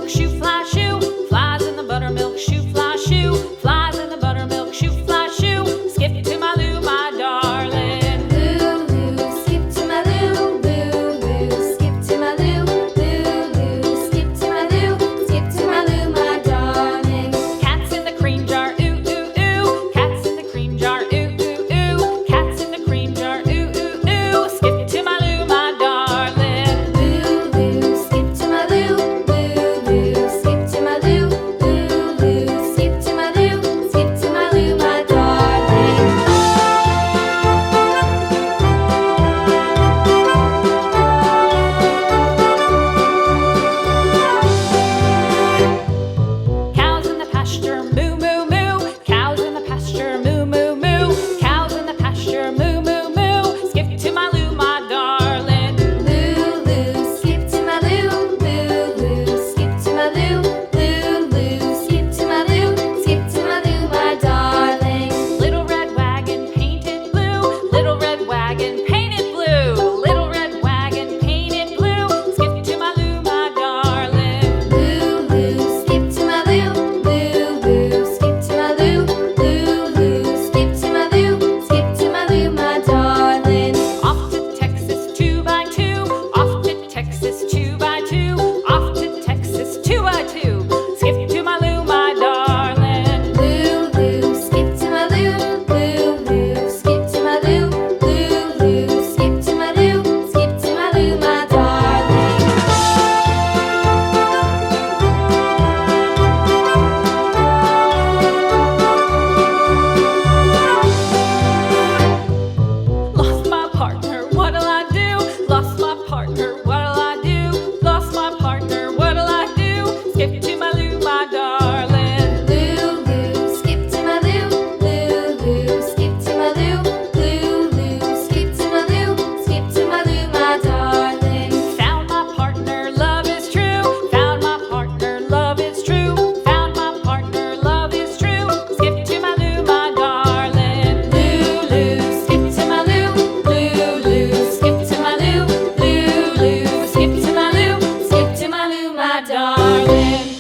buttermilk shoe fly shoe. Flies in the buttermilk shoe fly shoe. Flies in the buttermilk shoe fly shoe. Skip to my Lou, my darling. Lulu, skip to my Lou. Lulu, skip to my Lou. Lulu, skip to my Lou. Skip to my Lou, my darling. Cats in the cream jar, ooh ooh ooh. Cats in the cream jar, ooh ooh ooh. Cats in the cream jar, ooh ooh ooh. Skip to my Lou, my darling. Lulu, skip to my Lou. Lulu, skip to my Lou. Lulu, skip to my Lou. Skip to my Lou, my darling. Cows in the pasture, moo moo moo. Cows in the pasture, moo moo moo. Cows in the pasture, moo moo moo. Skip to my Lou, my darling. Lulu, skip to my Lou. Lulu, skip to my Lou. Lulu, skip to my Lou. Skip to my Lou, my darling. Little red wagon painted blue. Little red wagon painted blue. Little red wagon painted blue. Skip to my Lou, my darling. Lulu, skip to my Lou. Lulu, skip to my Lou. Lulu, skip to my Lou. Skip to my Lou, my darling. Off to Texas 2x2. Off to Texas 2x2. Off to Texas 2x2. Skip to my Lou, my darling. Lulu, skip to my Lou. Lulu, skip to my Lou. Lulu, skip to my Lou. Skip to my Lou, my darling. Lost my partner, what'll I do? Lost my partner, what'll I do? Lost my partner, what'll I do? Skip to my Lou, my darling. Lulu, skip to my Lou. Lulu, skip to my Lou. Lulu, skip to my Lou. Skip to my Lou, my darling. Found my partner, love is true. Found my partner, love is true. Found my partner, love is true. Skip to my Lou, my darling. Lulu, skip to my Lou. Lulu, skip to my Lou. Lulu, skip to my Lou. Skip to my Lou, my darling.